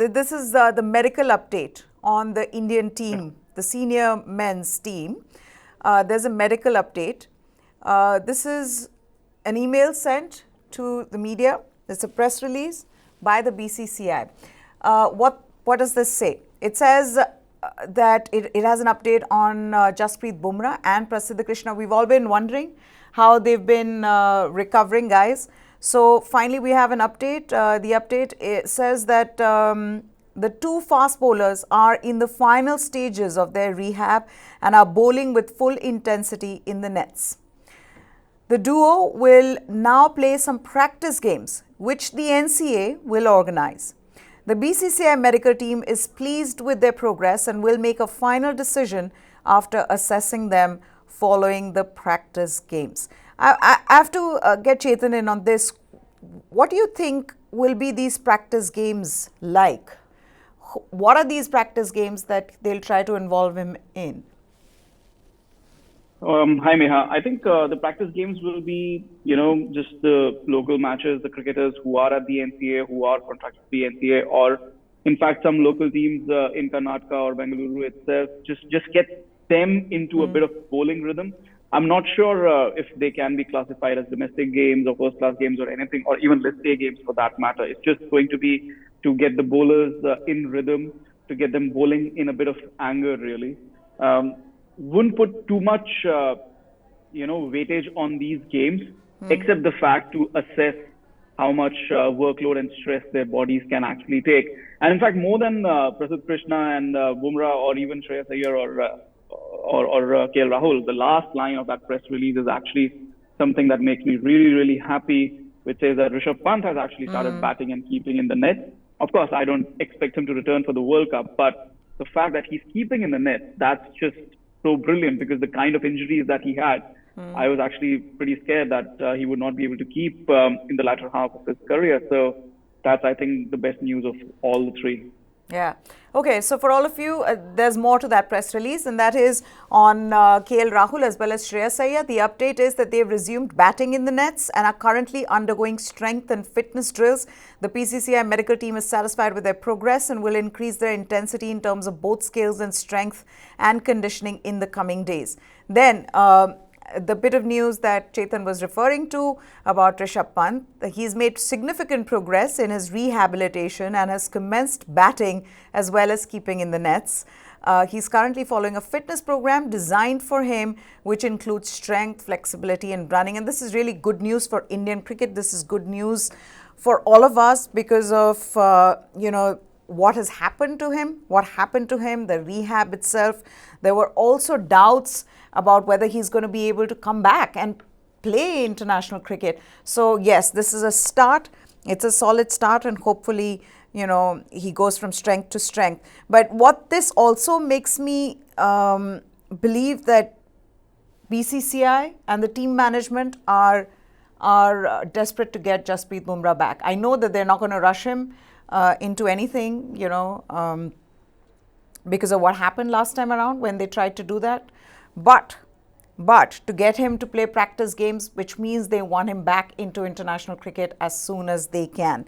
this is the medical update on the Indian team, the senior men's team. There's a medical update. This is an email sent to the media. It's a press release by the BCCI. What does this say? It says that it has an update on Jasprit Bumrah and Prasidh Krishna. We've all been wondering how they've been recovering, guys. So finally we have an update. The update says that the two fast bowlers are in the final stages of their rehab and are bowling with full intensity in the nets. The duo will now play some practice games, which the NCA will organize. The BCCI medical team is pleased with their progress and will make a final decision after assessing them following the practice games. I have to get Chetan in on this. What do you think will be these practice games like? What are these practice games that they'll try to involve him in? Hi, Meha. I think the practice games will be, just the local matches, the cricketers who are at the NCA, who are contracted to the NCA, or in fact, some local teams in Karnataka or Bengaluru itself, just get them into a bit of bowling rhythm. I'm not sure if they can be classified as domestic games or first-class games or anything, or even list A games for that matter. It's just going to be to get the bowlers in rhythm, to get them bowling in a bit of anger, really. Wouldn't put too much, weightage on these games, except the fact to assess how much workload and stress their bodies can actually take. And in fact, more than Prasidh Krishna and Bumrah or even Shreyas Iyer or KL Rahul, the last line of that press release is actually something that makes me really, really happy, which says that Rishabh Pant has actually started batting and keeping in the net. Of course, I don't expect him to return for the World Cup, but the fact that he's keeping in the net, that's just so brilliant, because the kind of injuries that he had, I was actually pretty scared that he would not be able to keep in the latter half of his career. So that's, I think, the best news of all the three. Yeah. Okay. So for all of you, there's more to that press release, and that is on KL Rahul as well as Shreyas Iyer. The update is that they've resumed batting in the nets and are currently undergoing strength and fitness drills. The BCCI medical team is satisfied with their progress and will increase their intensity in terms of both skills and strength and conditioning in the coming days. Then, the bit of news that Chetan was referring to about Rishabh Pant, he's made significant progress in his rehabilitation and has commenced batting as well as keeping in the nets. He's currently following a fitness program designed for him, which includes strength, flexibility and running. And this is really good news for Indian cricket. This is good news for all of us because of, what has happened to him, the rehab itself. There were also doubts about whether he's going to be able to come back and play international cricket. So yes, this is a start. It's a solid start, and hopefully, he goes from strength to strength. But what this also makes me believe that BCCI and the team management are desperate to get Jasprit Bumrah back. I know that they're not going to rush him into anything, because of what happened last time around when they tried to do that. But to get him to play practice games, which means they want him back into international cricket as soon as they can.